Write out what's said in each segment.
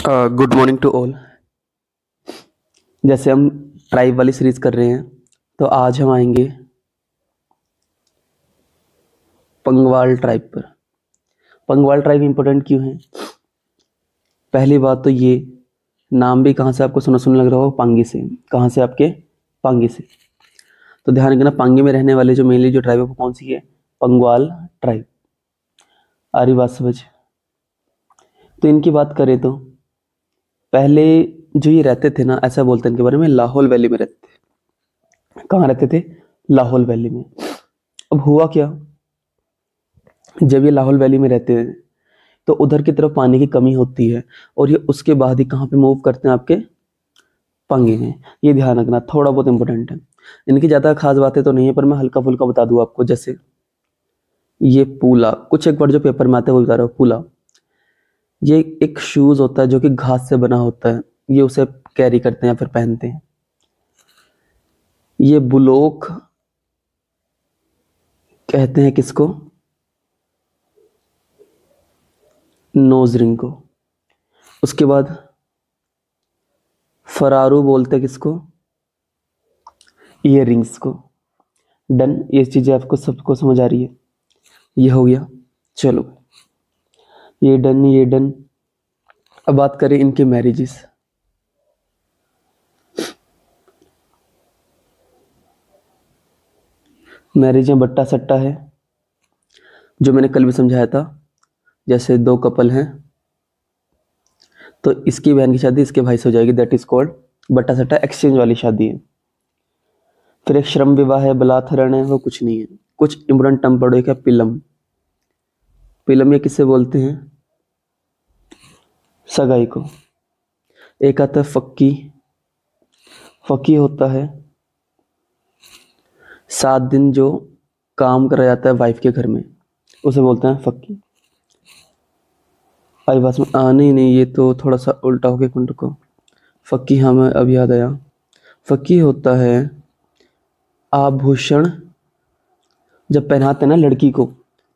Good morning to all. जैसे हम tribe वाली सीरीज कर रहे हैं, तो आज हम आएंगे पंगवाल ट्राइब पर। पंगवाल ट्राइब इंपॉर्टेंट क्यों है? पहली बात तो ये नाम भी कहाँ से आपको सुना सुना लग रहा हो, पांगी से। कहाँ से? आपके पांगी से। तो ध्यान रखना, पांगी में रहने वाले जो मेनली जो ट्राइब है वो कौन सी है? पंगवाल ट्राइब। आ रही बात समझ? तो इनकी बात करें तो पहले जो ये रहते थे ना, ऐसा बोलते हैं इनके बारे में, लाहौल वैली में रहते थे। कहाँ रहते थे? लाहौल वैली में। अब हुआ क्या, जब ये लाहौल वैली में रहते हैं तो उधर की तरफ पानी की कमी होती है और ये उसके बाद ही कहाँ पे मूव करते हैं? आपके पांगी में। ये ध्यान रखना, थोड़ा बहुत इंपॉर्टेंट है। इनकी ज़्यादा खास बातें तो नहीं है, पर मैं हल्का फुल्का बता दूँ आपको। जैसे ये पूला, कुछ एक बार जो पेपर में आता है वो बता रहा हूँ। पूला ये एक शूज होता है जो कि घास से बना होता है, ये उसे कैरी करते हैं या फिर पहनते हैं। ये बुलोक कहते हैं किसको? नोज रिंग को। उसके बाद फरारू बोलते हैं किसको? ईयर रिंग्स को। डन। ये चीजें आपको सबको समझ आ रही है? ये हो गया। चलो, ये डन, ये डन। अब बात करें इनके मैरिजेस। मैरिज में बट्टा सट्टा है, जो मैंने कल भी समझाया था। जैसे दो कपल हैं तो इसकी बहन की शादी इसके भाई से हो जाएगी, दैट इज कॉल्ड बट्टा सट्टा। एक्सचेंज वाली शादी है। फिर एक श्रम विवाह है, बलात्सरण है, वो कुछ नहीं है। कुछ इम्पोर्टेंट टर्म पढ़ो। एक है पिलम। पिलम ये किससे बोलते हैं? सगाई को। एक आता है फक्की। फक्की होता है 7 दिन जो काम करा जाता है वाइफ के घर में, उसे बोलते हैं फक्की। आई बस में नहीं, ये तो थोड़ा सा उल्टा हो गया कुंड को। फक्की, हाँ मैं अब याद आया। फक्की होता है आभूषण जब पहनाते हैं ना लड़की को,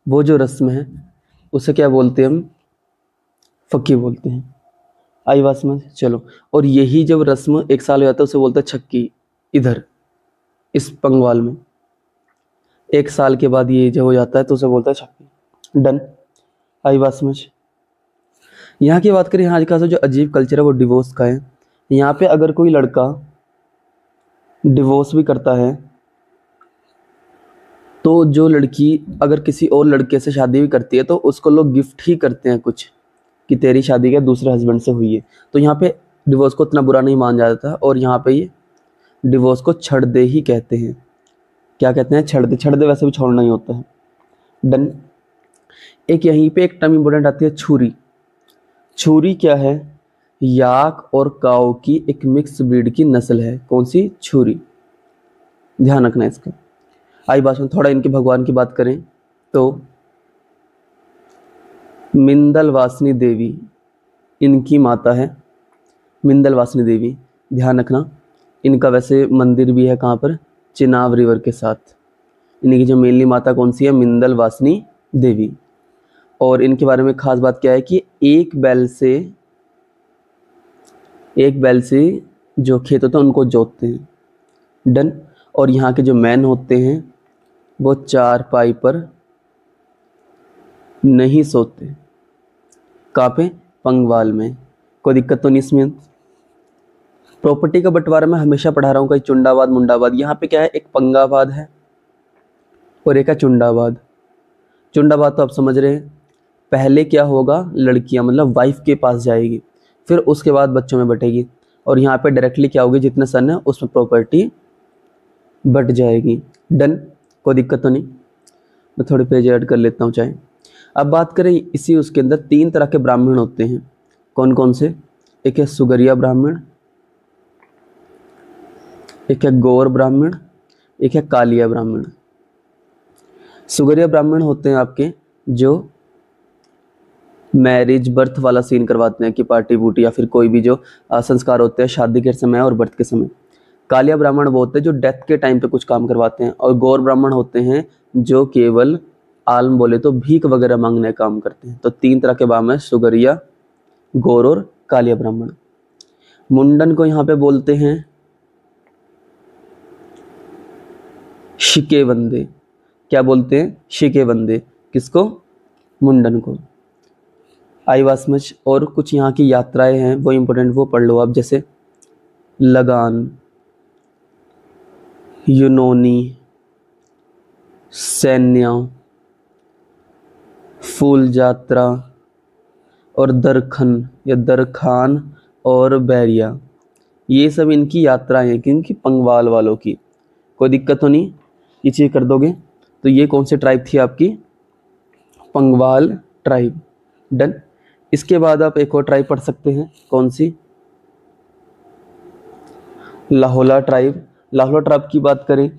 वो जो रस्म है उसे क्या बोलते हैं हम? फक्की बोलते हैं। आई बात समझ? चलो, और यही जब रस्म 1 साल हो जाता है उसे बोलते हैं छक्की। इधर इस पंगवाल में 1 साल के बाद ये जब हो जाता है तो उसे बोलता है छक्की। डन। आई बात समझ? यहाँ की बात करें, यहाँ का जो अजीब कल्चर है वो डिवोर्स का है। यहाँ पे अगर कोई लड़का डिवोर्स भी करता है तो जो लड़की अगर किसी और लड़के से शादी भी करती है तो उसको लोग गिफ्ट ही करते हैं कुछ, कि तेरी शादी क्या दूसरे हस्बैंड से हुई है। तो यहाँ पे डिवोर्स को इतना बुरा नहीं माना जाता और यहाँ पे ये डिवोर्स को छड़ दे ही कहते हैं। क्या कहते हैं? छड़ दे। छड़ दे वैसे भी छोड़ना ही होता है। डन। एक यहीं पे एक टर्म इंपॉर्टेंट आती है, छुरी। छुरी क्या है? याक और काऊ की एक मिक्स ब्रीड की नस्ल है। कौन सी? छुरी। ध्यान रखना इसका। आई बात में थोड़ा इनके भगवान की बात करें तो मिंदल वासनी देवी इनकी माता है। मिंदल वासनी देवी, ध्यान रखना। इनका वैसे मंदिर भी है कहाँ पर? चिनाब रिवर के साथ। इनकी जो मेनली माता कौन सी है? मिंदल वासनी देवी। और इनके बारे में खास बात क्या है कि एक बैल से जो खेत होता है उनको जोतते हैं। डन। और यहाँ के जो मैन होते हैं वो 4 पाई पर नहीं सोते। कहाँ पे? पंगवाल में। कोई दिक्कत तो नहीं इसमें? प्रॉपर्टी का बंटवारा मैं हमेशा पढ़ा रहा हूँ, कहीं चुंडाबाद मुंडाबाद। यहाँ पे क्या है? एक पंगाबाद है और एक है चुंडाबाद। चुंडाबाद तो आप समझ रहे हैं। पहले क्या होगा? लड़कियां मतलब वाइफ के पास जाएगी, फिर उसके बाद बच्चों में बटेगी। और यहाँ पे डायरेक्टली क्या होगी? जितने सन है उसमें प्रॉपर्टी बट जाएगी। डन। कोई दिक्कत तो नहीं? मैं थोड़े पेज ऐड कर लेता हूँ चाहे। अब बात करें इसी उसके अंदर 3 तरह के ब्राह्मण होते हैं। कौन कौन से? एक है सुगरिया ब्राह्मण, एक है गौर ब्राह्मण, एक है कालिया ब्राह्मण। सुगरिया ब्राह्मण होते हैं आपके जो मैरिज बर्थ वाला सीन करवाते हैं, कि पार्टी बूटी या फिर कोई भी जो संस्कार होते हैं शादी के समय और बर्थ के समय। कालिया ब्राह्मण वो होते हैं जो डेथ के टाइम पे कुछ काम करवाते हैं। और गौर ब्राह्मण होते हैं जो केवल आलम बोले तो भीख वगैरह मांगने का काम करते हैं। तो 3 तरह के ब्राह्मण है, सुगरिया, गौर और कालिया ब्राह्मण। मुंडन को यहाँ पे बोलते हैं शिके बंदे। क्या बोलते हैं? शिके बंदे। किसको? मुंडन को। आई बात समझ। और कुछ यहाँ की यात्राएं हैं वो इंपॉर्टेंट, वो पढ़ लो आप, जैसे लगान, यूनोनी, सैन्या, फूल यात्रा और दरखन या दरखान और बैरिया, ये सब इनकी यात्राएं हैं, किनकी? पंगवाल वालों की। कोई दिक्कत तो नहीं? ये चीज़ कर दोगे तो ये कौन सी ट्राइब थी आपकी? पंगवाल ट्राइब। डन। इसके बाद आप एक और ट्राइब पढ़ सकते हैं, कौन सी? लाहौला ट्राइब। लाहौला ट्राइब की बात करें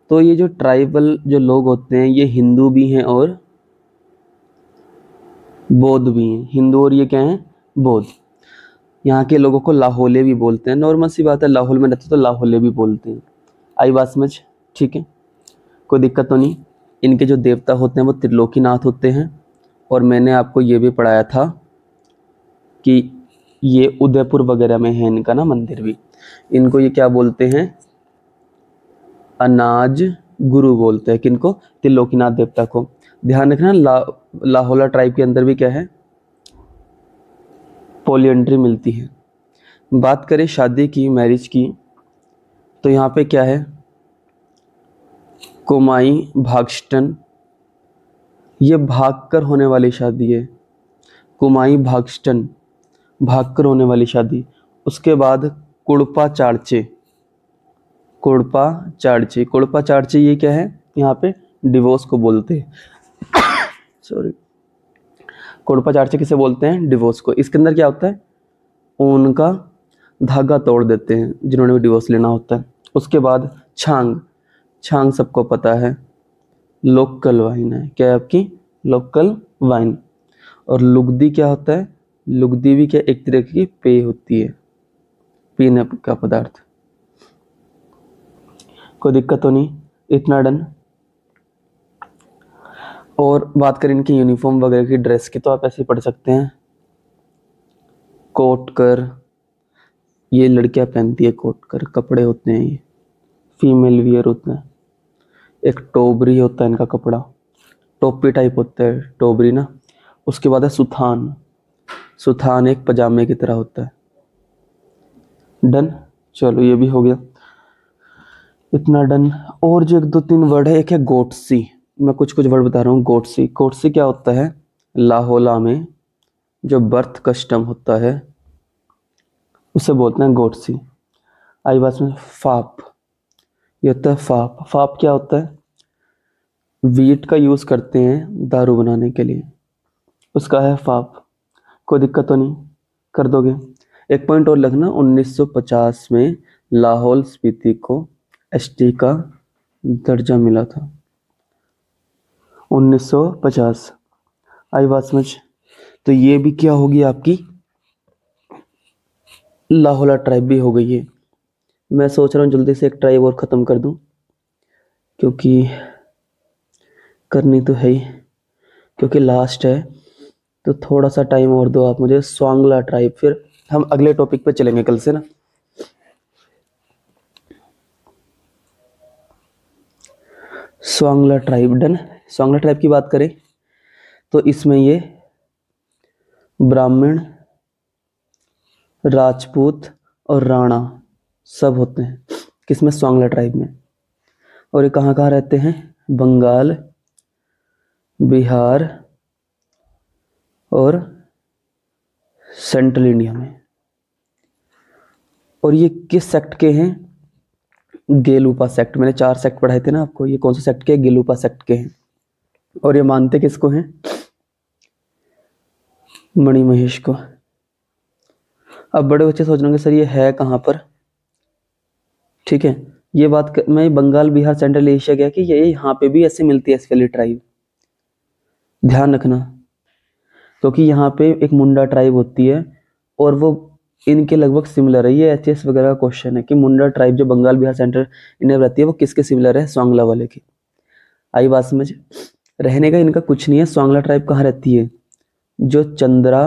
तो ये जो ट्राइबल जो लोग होते हैं ये हिंदू भी हैं और बौद्ध भी हैं। हिंदू और ये क्या हैं? बौद्ध। यहाँ के लोगों को लाहौले भी बोलते हैं, नॉर्मल सी बात है, लाहौल में रहते तो लाहौले भी बोलते हैं। आई बात समझ? ठीक है, कोई दिक्कत तो नहीं। इनके जो देवता होते हैं वो त्रिलोकीनाथ होते हैं। और मैंने आपको ये भी पढ़ाया था कि ये उदयपुर वगैरह में है इनका ना मंदिर भी। इनको ये क्या बोलते हैं? अनाज गुरु बोलते हैं। किनको? त्रिलोकीनाथ देवता को। ध्यान रखना लाहौला ट्राइब के अंदर भी क्या है? पॉलीएंड्री मिलती है। बात करें शादी की, मैरिज की, तो यहाँ पे क्या है? कुमाई भागस्टन, ये भागकर होने वाली शादी है। कुमाई भागस्टन, भागकर होने वाली शादी। उसके बाद कुड़पा चार्चे। कुड़पा चार्चे, कुड़पा चार्चे ये क्या है? यहाँ पे डिवोर्स को बोलते हैं। सॉरी, कुड़पा चार्चे किसे बोलते हैं? डिवोर्स को। इसके अंदर क्या होता है? उनका धागा तोड़ देते हैं जिन्होंने भी डिवोर्स लेना होता है। उसके बाद छांग। छांग सबको पता है, लोकल वाइन है। क्या है आपकी? Local wine. और लुगदी क्या होता है? लुगदी भी क्या? एक तरह की पेय होती है, पीने का पदार्थ। कोई दिक्कत तो नहीं? इतना डन। और बात करें इनकी यूनिफॉर्म वगैरह की, ड्रेस की, तो आप ऐसे ही पढ़ सकते हैं। कोटकर, ये लड़कियां पहनती है कोटकर कपड़े होते हैं, ये फीमेल वियर होता है। एक टोबरी होता है इनका कपड़ा, टोपी टाइप होता है टोबरी ना। उसके बाद है सुथान। सुथान एक पजामे की तरह होता है। डन। चलो ये भी हो गया, इतना डन। और जो एक दो तीन वर्ड है, एक है गोटसी। मैं कुछ कुछ वर्ड बता रहा हूँ। गोटसी, गोटसी क्या होता है? लाहौला में जो बर्थ कस्टम होता है उसे बोलते हैं गोटसी। आई बात में फाप, ये होता है फाप। फाप क्या होता है? वीट का यूज़ करते हैं दारू बनाने के लिए, उसका है फाप। कोई दिक्कत तो नहीं? कर दोगे? एक पॉइंट और लिखना, 1950 में लाहौल स्पीति को एसटी का दर्जा मिला था। 1950। आई बात समझ? तो ये भी क्या होगी आपकी? लाहौला ट्राइब भी हो गई है। मैं सोच रहा हूँ जल्दी से एक ट्राइब और ख़त्म कर दूँ, क्योंकि करनी तो है ही, क्योंकि लास्ट है। तो थोड़ा सा टाइम और दो आप मुझे। स्वांगला ट्राइब, फिर हम अगले टॉपिक पे चलेंगे कल से ना। Swangla tribe. Done. Swangla tribe की बात करें तो इसमें ये ब्राह्मण, राजपूत और राणा सब होते हैं। किसमें? स्वांगला ट्राइब में। और ये कहाँ कहाँ रहते हैं? बंगाल, बिहार और सेंट्रल इंडिया में। और ये किस सेक्ट के हैं? गेलुपा सेक्ट। मैंने 4 सेक्ट पढ़ाए थे ना आपको, ये कौन से सेक्ट के? गेलुपा सेक्ट के हैं। और ये मानते किसको हैं? मणि महेश को। अब बड़े बच्चे सोच रहे होंगे सर ये है कहाँ पर? ठीक है, ये बात मैं बंगाल, बिहार, सेंट्रल एशिया गया कि ये यहाँ पे भी ऐसे मिलती है ऐसी वाली ट्राइब। ध्यान रखना, क्योंकि यहाँ पे एक मुंडा ट्राइब होती है और वो इनके लगभग सिमिलर है। ये एचएस वगैरह का क्वेश्चन है कि मुंडा ट्राइब जो बंगाल, बिहार, सेंट्रल इंडिया रहती है वो किसके सिमिलर है? स्वांगला वाले की। आई बात समझ? रहने का इनका कुछ नहीं है। स्वांगला ट्राइब कहाँ रहती है? जो चंद्रा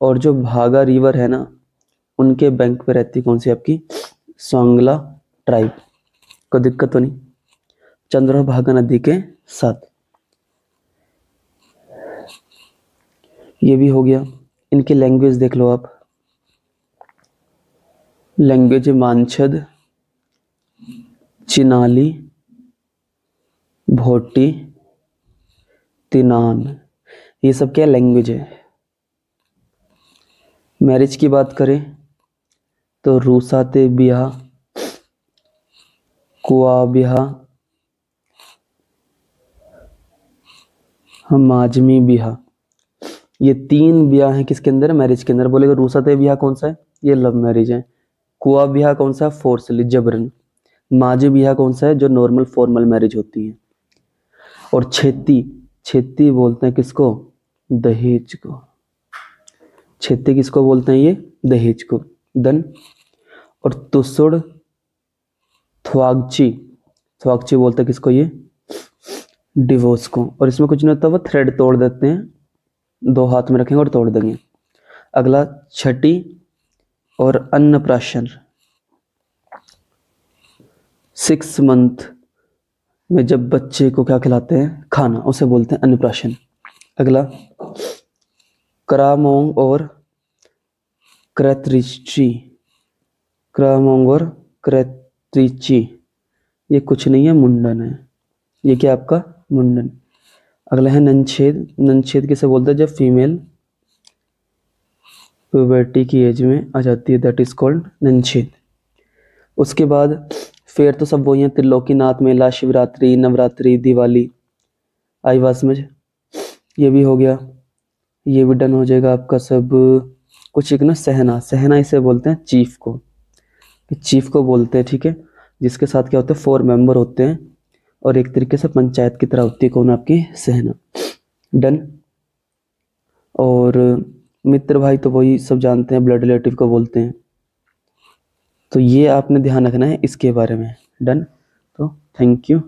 और जो भागा रिवर है ना, उनके बैंक पे रहती कौन सी आपकी, सोंगला ट्राइब। कोई दिक्कत तो नहीं, चंद्रभागा नदी के साथ। ये भी हो गया। इनकी लैंग्वेज देख लो आप। लैंग्वेज मानछद, चिनाली, भोटी, तिनान, ये सब क्या लैंग्वेज है। मैरिज की बात करें तो रूसाते बिहा, कुआ बिहा, हमाजमी बिहा, ये 3 ब्याह हैं किसके अंदर, मैरिज के अंदर। बोलेगा रूसाते ब्याह कौन सा है, ये लव मैरिज है। कुआ ब्याह कौन सा है, फोर्सली जबरन। माजी ब्याह कौन सा है, जो नॉर्मल फॉर्मल मैरिज होती है। और छेती, छेती बोलते हैं किसको, दहेज को। छेती किसको बोलते हैं, ये दहेज को। दन। और तुसुड़ थ्वागची, थ्वागची बोलते हैं किसको, ये डिवोर्स को। और इसमें कुछ नहीं होता, वो थ्रेड तोड़ देते हैं, 2 हाथ में रखेंगे और तोड़ देंगे। अगला छठी और अन्नप्राशन, 6 मंथ में जब बच्चे को क्या खिलाते हैं, खाना, उसे बोलते हैं अन्नप्राशन। अगला करामोंग और क्रैतरिची, करामोंग और क्रैतरिची, ये कुछ नहीं है, मुंडन है। ये क्या आपका मुंडन। अगला है ननछेद। ननछेद किसे बोलते हैं, जब फीमेल प्यूबर्टी की एज में आ जाती है, दैट इज कॉल्ड ननछेद। उसके बाद फिर तो सब वही है, त्रिलोकीनाथ मेला, शिवरात्रि, नवरात्रि, दिवाली, आई बात समझ। ये भी हो गया, ये भी डन हो जाएगा आपका सब। कुछ एक ना सहना, सहना इसे बोलते हैं चीफ को, चीफ को बोलते हैं, ठीक है। जिसके साथ क्या होता है, 4 मेंबर होते हैं और एक तरीके से पंचायत की तरह होती है, कौन आपकी, सहना। डन। और मित्र भाई तो वही सब जानते हैं, ब्लड रिलेटिव को बोलते हैं। तो ये आपने ध्यान रखना है इसके बारे में। डन। तो थैंक यू।